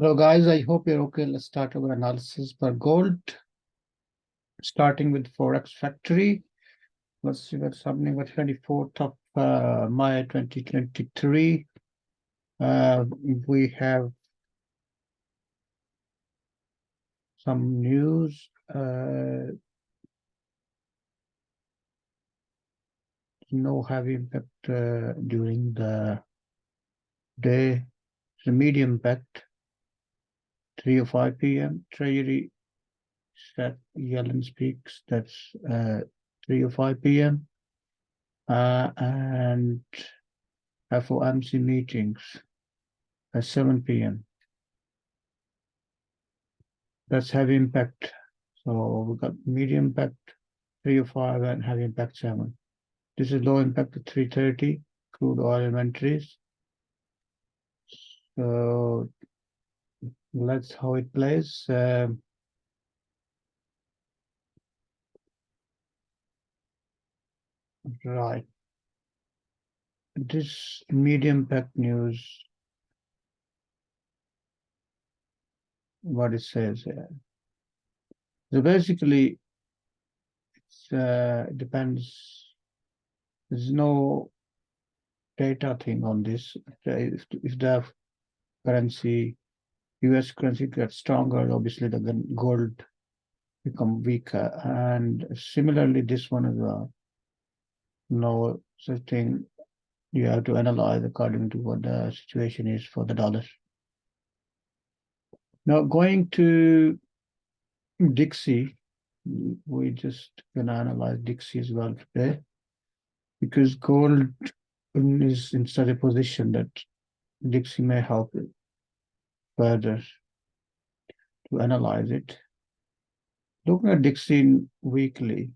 Hello guys, I hope you're okay. Let's start our analysis for gold, starting with Forex Factory. Let's see what's happening with 24th of May 2023. We have some news. No heavy impact during the day. The medium impact, 3 or 5 p.m. Treasury set Yellen speaks. That's 3 or 5 p.m. And FOMC meetings at 7 p.m. That's heavy impact. So we got medium impact 3 or 5 and heavy impact 7. This is low impact at 330 crude oil inventories. So let's how it plays. Right. This medium impact news, what it says here. So basically, it depends. There's no data thing on this. If the currency, US currency gets stronger, obviously the gold become weaker. And similarly, this one as well. No such thing. You have to analyze according to what the situation is for the dollar. Now going to Dixie, we just gonna analyze Dixie as well today because gold is in such a position that Dixie may help further to analyze it. Looking at Dixie weekly,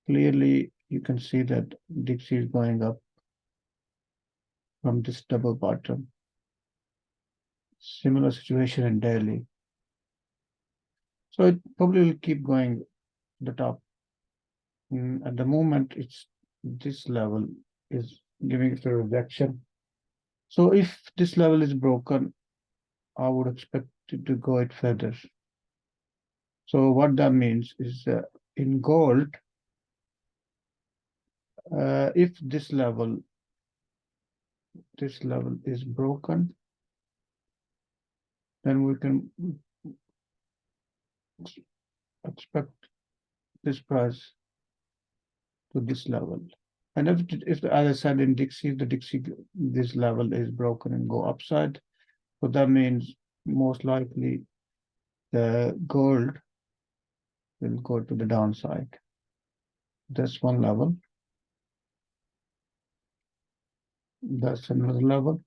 clearly you can see that Dixie is going up from this double bottom. Similar situation in daily. So it probably will keep going to the top. At the moment, it's this level is giving it a rejection. So if this level is broken, I would expect it to go it further. So what that means is in gold, if this level is broken, then we can expect this price to this level. And if as I said in Dixie, this level is broken and go upside, so that means most likely the gold will go to the downside. That's one level. That's another level.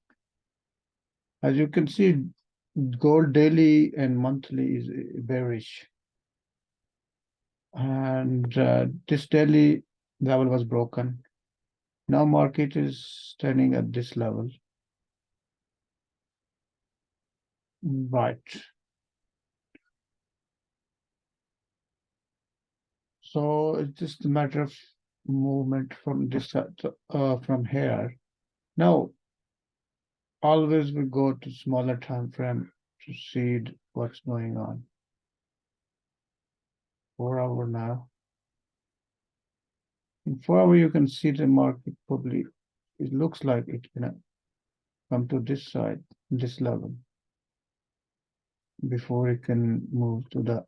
As you can see, gold daily and monthly is bearish. And this daily level was broken. Now market is standing at this level. Right. So it's just a matter of movement from this from here. Now, always we go to smaller time frame to see what's going on. 4 hour now. In 4 hour, you can see the market probably, it looks like it can come to this side, this level, before it can move to the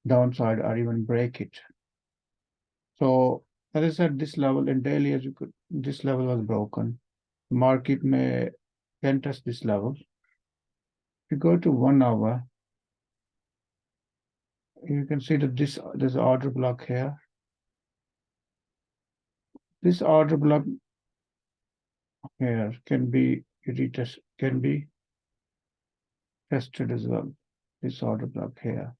downside or even break it. So as I said, this level in daily, as you could, this level was broken. Market may can test this level. If you go to 1 hour, you can see that there's an order block here. This order block here can be tested as well. This order block here,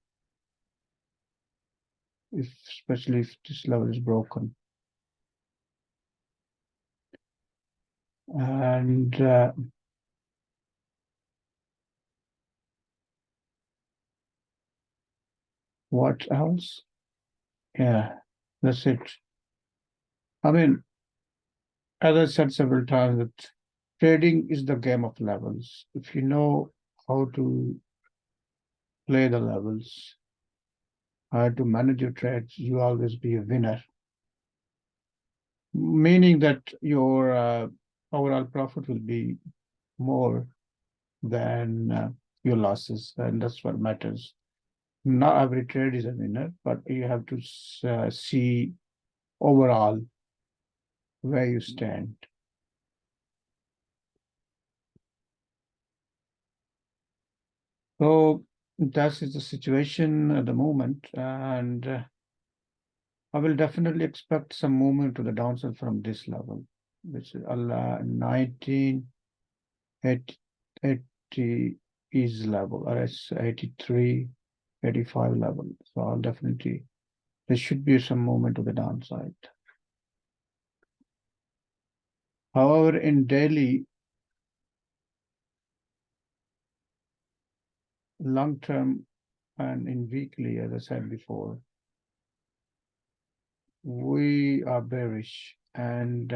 especially if this level is broken. And what else? Yeah, that's it. I mean, as I said several times, that trading is the game of levels. If you know how to play the levels, how to manage your trades, you always be a winner. Meaning that your overall profit will be more than your losses, and that's what matters. Not every trade is a winner, but you have to see overall where you stand. So that is the situation at the moment, and I will definitely expect some movement to the downside from this level, which is 1980 is level, or it's 83, 85 level. So I'll definitely, there should be some movement to the downside. However, in daily, long term, and in weekly, as I said before, we are bearish, and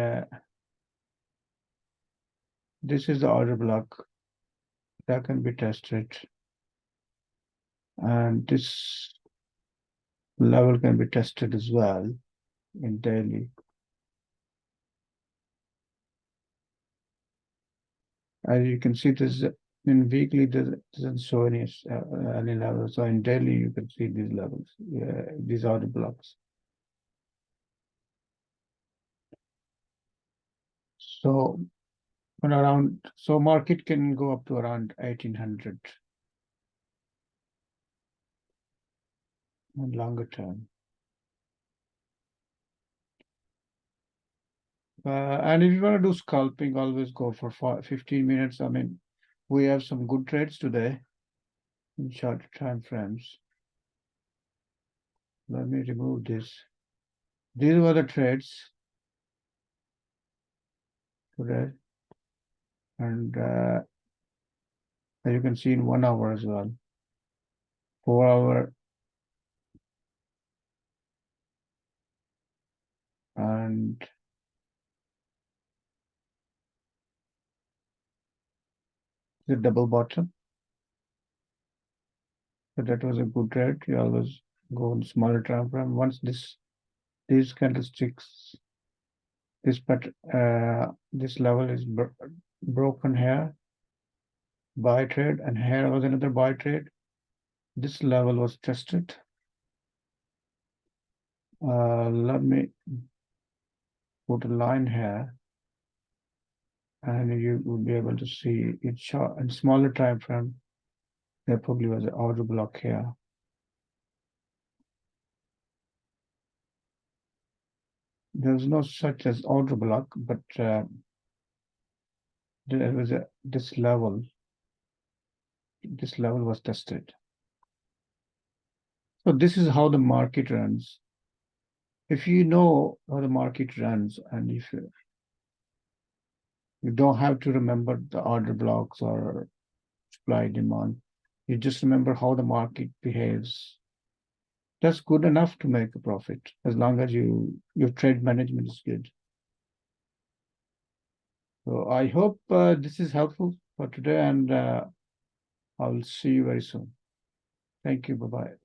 this is the order block that can be tested, and this level can be tested as well in daily. As you can see, this in weekly doesn't show any levels. So in daily, you can see these levels. These are the blocks. So market can go up to around 1800 in longer term. And if you want to do scalping, always go for 15 minutes. I mean, we have some good trades today in short time frames. Let me remove this. These were the trades today. And as you can see in 1 hour as well. 4 hour and the double bottom. So that was a good trade. You always go on smaller time frame. Once these candlesticks, this level is broken here, buy trade, and here was another buy trade. This level was tested. Let me put a line here, and you will be able to see it short and smaller time frame. There probably was an order block here. There's no such as order block, but there was this level. This level was tested. So this is how the market runs. If you know how the market runs, and if you don't have to remember the order blocks or supply demand, you just remember how the market behaves. That's good enough to make a profit, as long as your trade management is good. So I hope this is helpful for today, and I'll see you very soon. Thank you. Bye-bye.